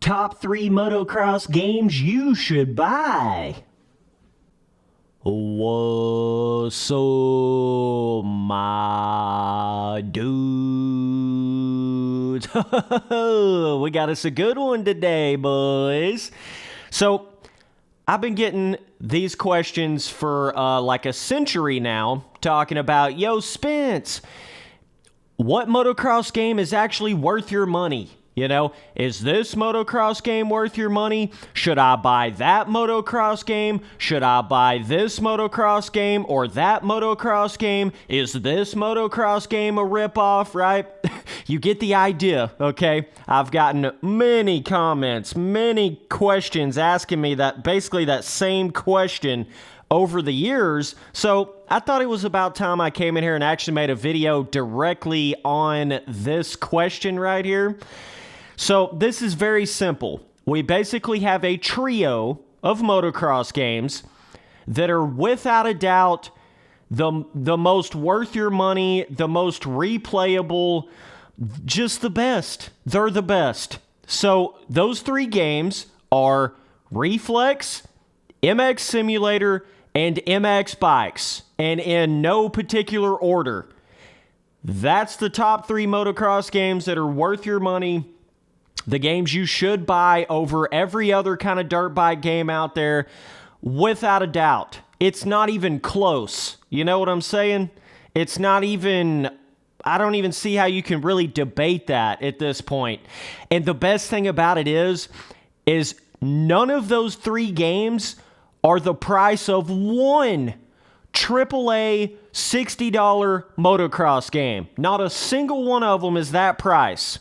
Top 3 motocross games you should buy. What's up, my dudes? We got us a good one today, boys. So, I've been getting these questions for like a century now, talking about, yo, Spence, what motocross game is actually worth your money? You know, is this motocross game worth your money? Should I buy that motocross game? Should I buy this motocross game or that motocross game? Is this motocross game a ripoff, right? You get the idea, okay? I've gotten many comments, many questions asking me that basically that same question over the years. So I thought it was about time I came in here and actually made a video directly on this question right here. So this is very simple. We basically have a trio of motocross games that are without a doubt the most worth your money, the most replayable, just the best. They're the best. So those three games are Reflex, MX Simulator, and MX Bikes, and in no particular order. That's the top three motocross games that are worth your money. The games you should buy over every other kind of dirt bike game out there, without a doubt. It's not even close. You know what I'm saying? It's not even, I don't even see how you can really debate that at this point. And the best thing about it is none of those three games are the price of one AAA $60 motocross game. Not a single one of them is that price.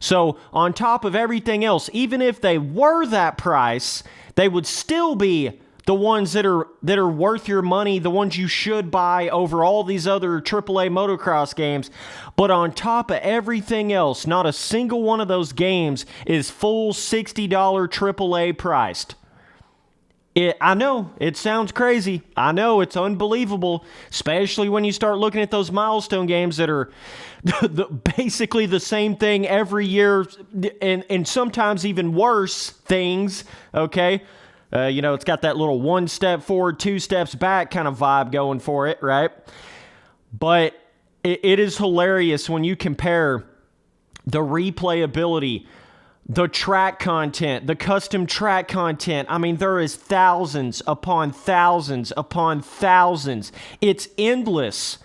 So on top of everything else, even if they were that price, they would still be the ones that are worth your money, the ones you should buy over all these other AAA motocross games. But on top of everything else, not a single one of those games is full $60 AAA priced. I know, it sounds crazy. I know, it's unbelievable, especially when you start looking at those milestone games that are basically the same thing every year, and sometimes even worse things, okay? You know, it's got that little one step forward, two steps back kind of vibe going for it, right? But it is hilarious when you compare the replayability, the track content, the custom track content. I mean, there is thousands upon thousands upon thousands. It's endless.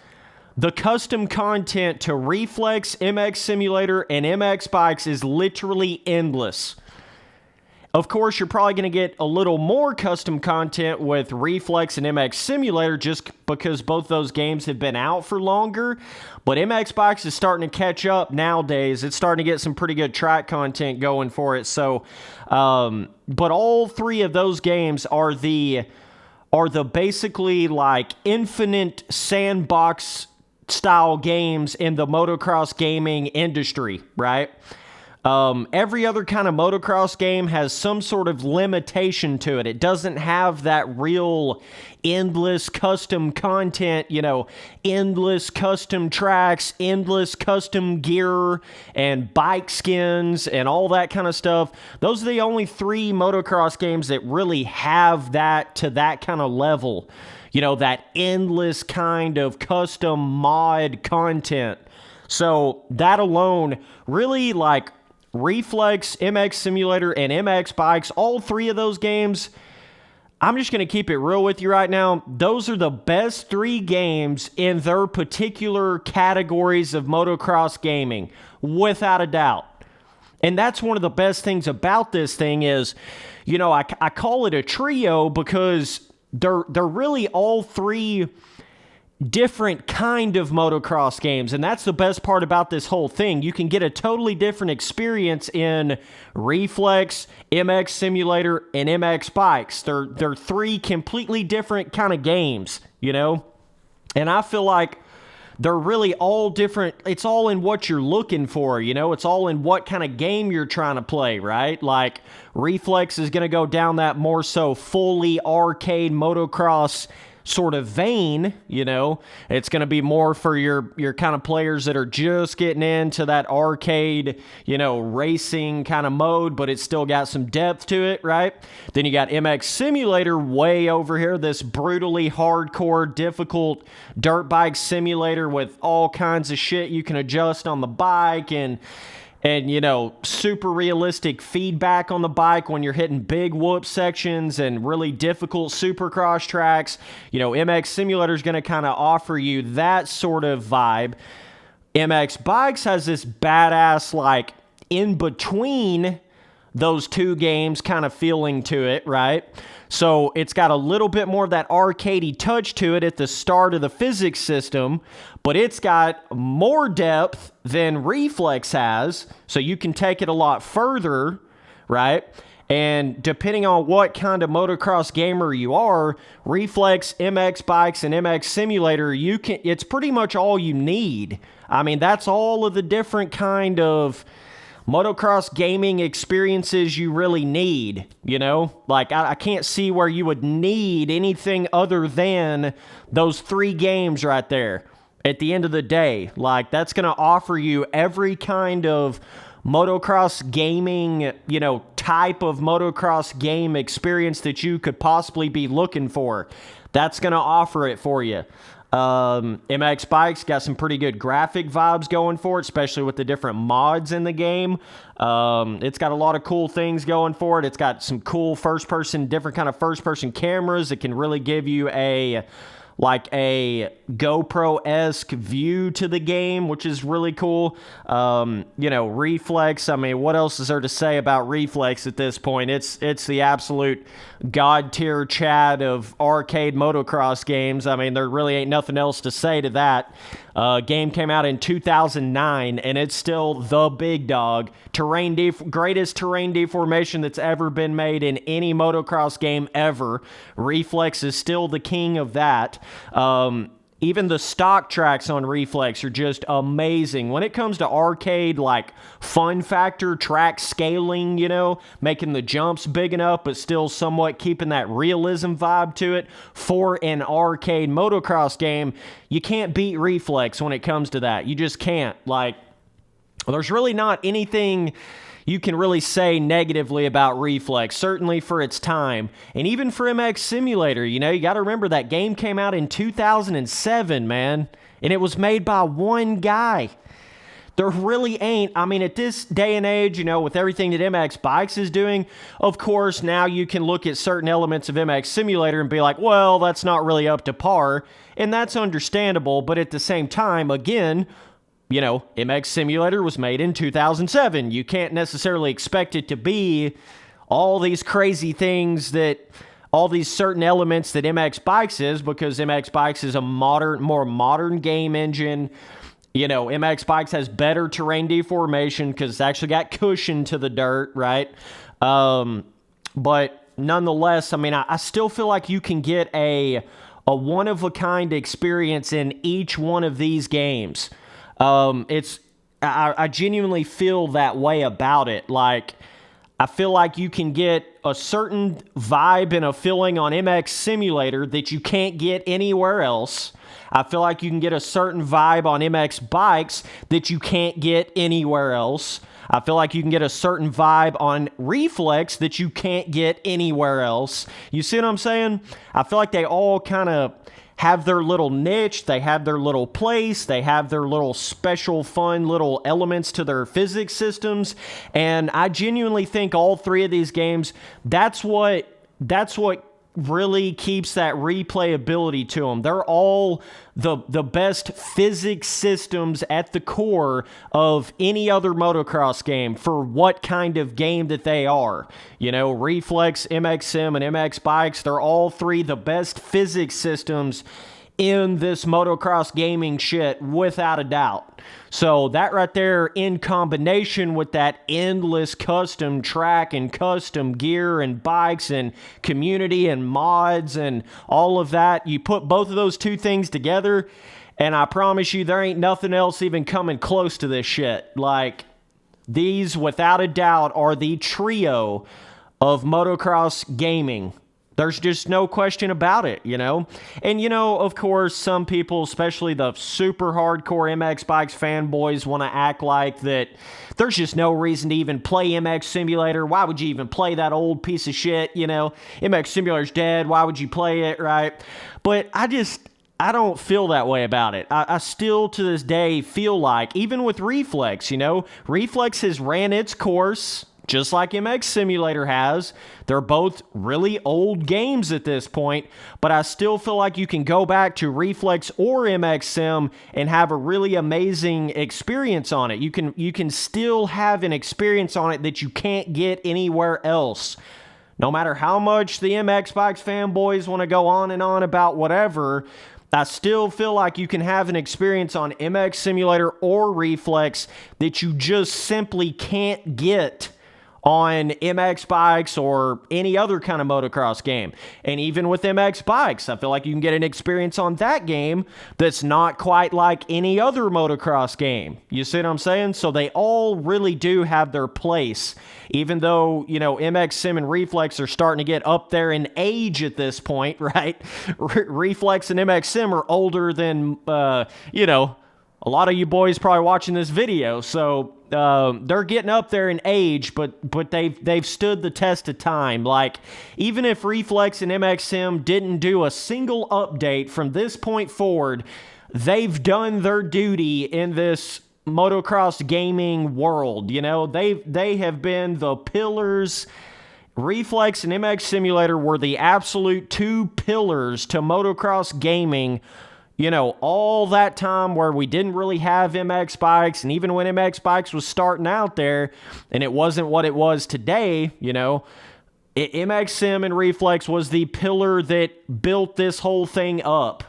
The custom content to Reflex, MX Simulator, and MX Bikes is literally endless. Of course, you're probably going to get a little more custom content with Reflex and MX Simulator just because both those games have been out for longer. But MX Bikes is starting to catch up nowadays. It's starting to get some pretty good track content going for it. So, but all three of those games are the basically like infinite sandbox style games in the motocross gaming industry, right? Every other kind of motocross game has some sort of limitation to it. It doesn't have that real endless custom content, you know, endless custom tracks, endless custom gear, and bike skins, and all that kind of stuff. Those are the only three motocross games that really have that to that kind of level. You know, that endless kind of custom mod content. So that alone really, like, Reflex, MX Simulator, and MX Bikes, all three of those games, I'm just going to keep it real with you right now. Those are the best three games in their particular categories of motocross gaming, without a doubt. And that's one of the best things about this thing is, you know, I call it a trio because they're really all three different kind of motocross games, and that's the best part about this whole thing. You can get a totally different experience in Reflex, MX Simulator, and MX Bikes. They're three completely different kind of games, you know? And I feel like they're really all different. It's all in what you're looking for, you know? It's all in what kind of game you're trying to play, right? Like, Reflex is going to go down that more so fully arcade motocross sort of vein, you know. It's going to be more for your kind of players that are just getting into that arcade, you know, racing kind of mode, but it's still got some depth to it, right? Then you got MX Simulator way over here, this brutally hardcore, difficult dirt bike simulator with all kinds of shit you can adjust on the bike and you know, super realistic feedback on the bike when you're hitting big whoop sections and really difficult supercross tracks. You know, MX Simulator is going to kind of offer you that sort of vibe. MX Bikes has this badass, like, in between those two games kind of feeling to it, right? So it's got a little bit more of that arcadey touch to it at the start of the physics system, but it's got more depth than Reflex has, so you can take it a lot further, right? And depending on what kind of motocross gamer you are, Reflex, MX Bikes, and MX Simulator, it's pretty much all you need. I mean, that's all of the different kind of motocross gaming experiences you really need, you know? Like, I can't see where you would need anything other than those three games right there at the end of the day. Like, that's going to offer you every kind of motocross gaming, you know, type of motocross game experience that you could possibly be looking for. That's going to offer it for you. MX Bikes got some pretty good graphic vibes going for it, especially with the different mods in the game. It's got a lot of cool things going for it. It's got some cool different kind of first-person cameras that can really give you a GoPro-esque view to the game, which is really cool. You know, Reflex, I mean, what else is there to say about Reflex at this point? It's the absolute god-tier Chad of arcade motocross games. I mean, there really ain't nothing else to say to that. Game came out in 2009, and it's still the big dog. Greatest terrain deformation that's ever been made in any motocross game ever. Reflex is still the king of that. Even the stock tracks on Reflex are just amazing. When it comes to arcade, like, fun factor, track scaling, you know, making the jumps big enough, but still somewhat keeping that realism vibe to it for an arcade motocross game, you can't beat Reflex when it comes to that. You just can't. Like, there's really not anything you can really say negatively about Reflex, certainly for its time. And even for MX Simulator, you know, you got to remember that game came out in 2007, man. And it was made by one guy. There really ain't, I mean, at this day and age, you know, with everything that MX Bikes is doing, of course, now you can look at certain elements of MX Simulator and be like, well, that's not really up to par. And that's understandable, but at the same time, again, you know, MX Simulator was made in 2007. You can't necessarily expect it to be all these crazy things all these certain elements that MX Bikes is, because MX Bikes is a more modern game engine. You know, MX Bikes has better terrain deformation because it's actually got cushion to the dirt, right? But nonetheless, I mean, I still feel like you can get a one-of-a-kind experience in each one of these games. I genuinely feel that way about it. Like, I feel like you can get a certain vibe and a feeling on MX Simulator that you can't get anywhere else. I feel like you can get a certain vibe on MX Bikes that you can't get anywhere else. I feel like you can get a certain vibe on Reflex that you can't get anywhere else. You see what I'm saying? I feel like they all kind of have their little niche, they have their little place, they have their little special fun little elements to their physics systems, and I genuinely think all three of these games, that's what really keeps that replayability to them. They're all the best physics systems at the core of any other motocross game for what kind of game that they are. You know, Reflex, MX Sim, and MX Bikes, they're all three the best physics systems in this motocross gaming shit, without a doubt. So that right there, in combination with that endless custom track and custom gear and bikes and community and mods and all of that, you put both of those two things together, and I promise you there ain't nothing else even coming close to this shit. Like, these, without a doubt, are the trio of motocross gaming. There's just no question about it, you know? And, you know, of course, some people, especially the super hardcore MX Bikes fanboys, want to act like that there's just no reason to even play MX Simulator. Why would you even play that old piece of shit, you know? MX Simulator's dead. Why would you play it, right? But I don't feel that way about it. I still, to this day, feel like, even with Reflex, you know, Reflex has ran its course just like MX Simulator has. They're both really old games at this point, but I still feel like you can go back to Reflex or MX Sim and have a really amazing experience on it. You can still have an experience on it that you can't get anywhere else. No matter how much the MX Bikes fanboys want to go on and on about whatever, I still feel like you can have an experience on MX Simulator or Reflex that you just simply can't get on MX Bikes or any other kind of motocross game. And even with MX Bikes, I feel like you can get an experience on that game that's not quite like any other motocross game. You see what I'm saying? So they all really do have their place. Even though, you know, MX Sim and Reflex are starting to get up there in age at this point, right? Reflex and MX Sim are older than, you know, a lot of you boys probably watching this video. So they're getting up there in age, but they've stood the test of time. Like, even if Reflex and MX Sim didn't do a single update from this point forward, they've done their duty in this motocross gaming world. You know, they have been the pillars. Reflex and MX Simulator were the absolute two pillars to motocross gaming. You know, all that time where we didn't really have MX Bikes, and even when MX Bikes was starting out there, and it wasn't what it was today, you know, MX Sim and Reflex was the pillar that built this whole thing up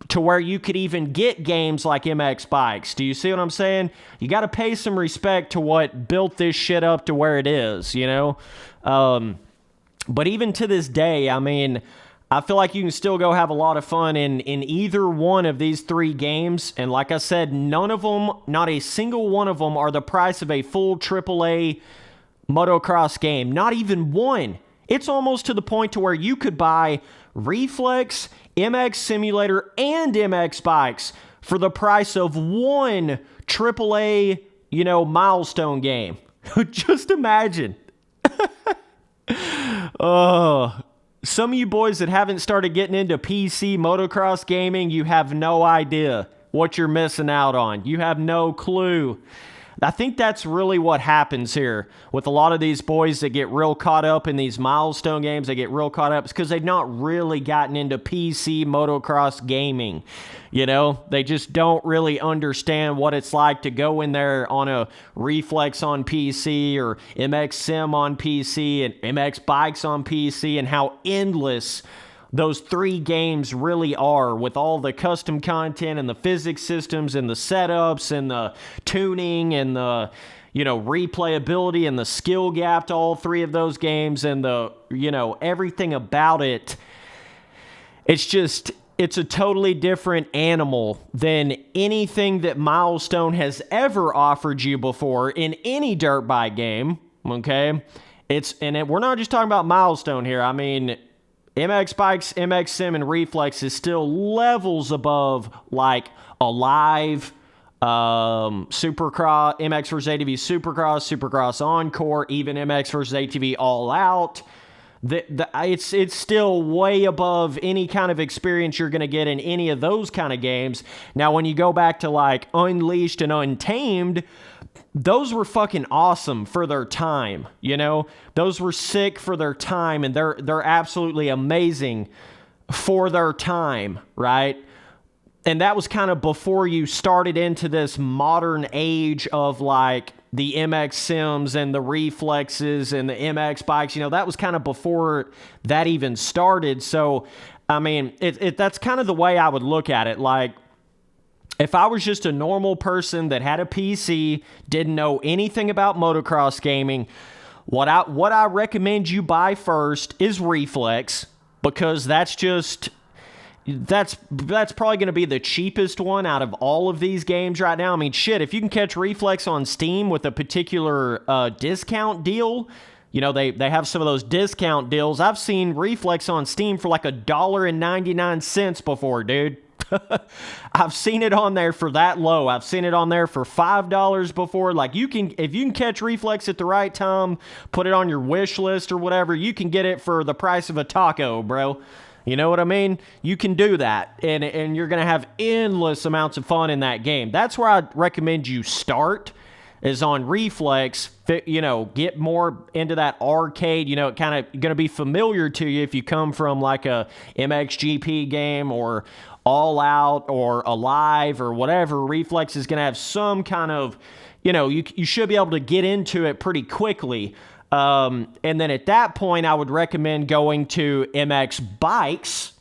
to where you could even get games like MX Bikes. Do you see what I'm saying? You got to pay some respect to what built this shit up to where it is, you know? But even to this day, I mean, I feel like you can still go have a lot of fun in either one of these three games. And like I said, none of them, not a single one of them, are the price of a full AAA motocross game. Not even one. It's almost to the point to where you could buy Reflex, MX Simulator, and MX Bikes for the price of one AAA, you know, milestone game. Just imagine. Oh, some of you boys that haven't started getting into PC motocross gaming, you have no idea what you're missing out on. You have no clue. I think that's really what happens here with a lot of these boys that get real caught up in these milestone games. They get real caught up because they've not really gotten into PC motocross gaming. You know, they just don't really understand what it's like to go in there on a Reflex on PC or MX Sim on PC and MX Bikes on PC, and how endless those three games really are, with all the custom content and the physics systems and the setups and the tuning and the, you know, replayability and the skill gap to all three of those games and the, you know, everything about it. It's just, it's a totally different animal than anything that Milestone has ever offered you before in any dirt bike game, okay? We're not just talking about Milestone here. I mean, MX Bikes, MX Sim, and Reflex is still levels above, like, Alive, Supercross, MX vs. ATV Supercross, Supercross Encore, even MX vs. ATV All Out. It's still way above any kind of experience you're going to get in any of those kind of games. Now, when you go back to, like, Unleashed and Untamed, those were fucking awesome for their time, you know? Those were sick for their time, and they're absolutely amazing for their time, right? And that was kind of before you started into this modern age of, like, the MX Sims and the Reflexes and the MX Bikes. You know, that was kind of before that even started. So, I mean, that's kind of the way I would look at it. Like, if I was just a normal person that had a PC, didn't know anything about motocross gaming, what I recommend you buy first is Reflex, because that's probably going to be the cheapest one out of all of these games right now. I mean, shit, if you can catch Reflex on Steam with a particular discount deal, You know, they have some of those discount deals. I've seen Reflex on Steam for like $1.99 before, dude. I've seen it on there for that low. I've seen it on there for $5 before. Like, if you can catch Reflex at the right time, put it on your wish list or whatever, you can get it for the price of a taco, bro. You know what I mean? You can do that, and you're going to have endless amounts of fun in that game. That's where I'd recommend you start, is on Reflex. You know, get more into that arcade. You know, it kind of going to be familiar to you if you come from like a MXGP game or All Out or Alive or whatever. Reflex is going to have some kind of, you know, you should be able to get into it pretty quickly. And then at that point, I would recommend going to MX Bikes,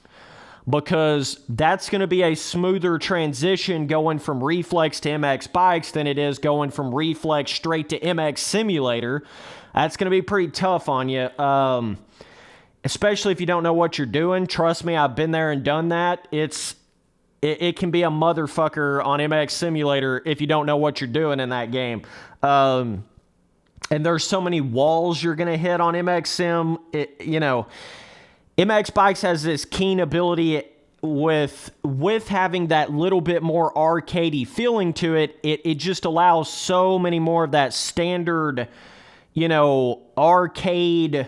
because that's going to be a smoother transition going from Reflex to MX Bikes than it is going from Reflex straight to MX Simulator. That's going to be pretty tough on you, especially if you don't know what you're doing. Trust me, I've been there and done that. It can be a motherfucker on MX Simulator if you don't know what you're doing in that game. And there's so many walls you're going to hit on MX Sim. You know, MX Bikes has this keen ability with having that little bit more arcadey feeling to it. It just allows so many more of that standard, you know, arcade,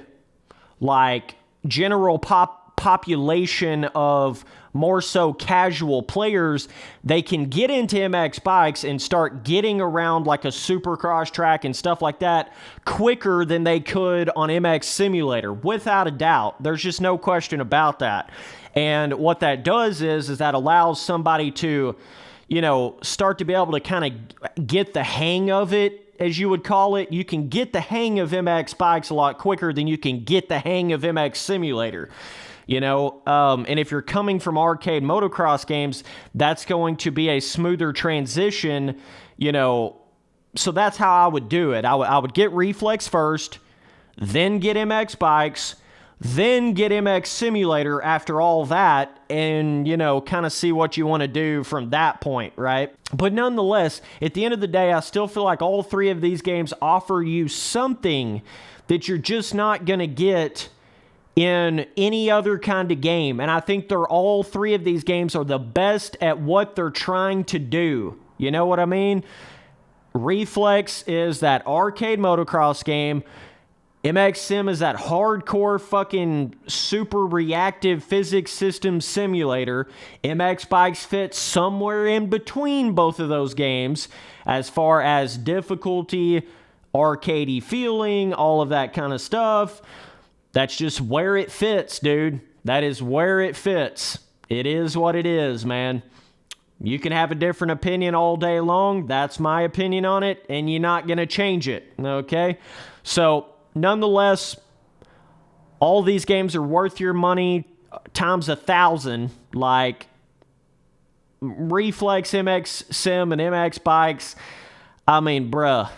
like general population of more so casual players. They can get into MX Bikes and start getting around like a Supercross track and stuff like that quicker than they could on MX Simulator, without a doubt. There's just no question about that. And what that does is that allows somebody to, you know, start to be able to kind of get the hang of it, as you would call it. You can get the hang of MX Bikes a lot quicker than you can get the hang of MX Simulator. You know, and if you're coming from arcade motocross games, that's going to be a smoother transition, you know. So that's how I would do it. I would get Reflex first, then get MX Bikes, then get MX Simulator after all that, and, you know, kind of see what you want to do from that point, right? But nonetheless, at the end of the day, I still feel like all three of these games offer you something that you're just not going to get in any other kind of game. And I think all three of these games are the best at what they're trying to do. You know what I mean? Reflex is that arcade motocross game. MX Sim is that hardcore fucking super reactive physics system simulator. MX Bikes fits somewhere in between both of those games as far as difficulty, arcadey feeling, all of that kind of stuff. That's just where it fits, dude. That is where it fits. It is what it is, man. You can have a different opinion all day long. That's my opinion on it, and you're not going to change it, okay? So, nonetheless, all these games are worth your money times 1,000. Like, Reflex, MX Sim, and MX Bikes. I mean, bruh.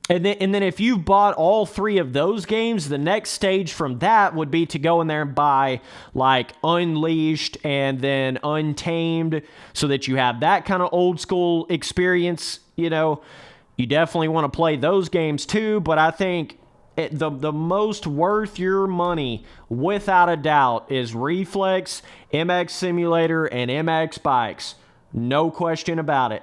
And then if you've bought all three of those games, the next stage from that would be to go in there and buy like Unleashed and then Untamed, so that you have that kind of old school experience. You know, you definitely want to play those games too, but I think the most worth your money, without a doubt, is Reflex, MX Simulator, and MX Bikes. No question about it.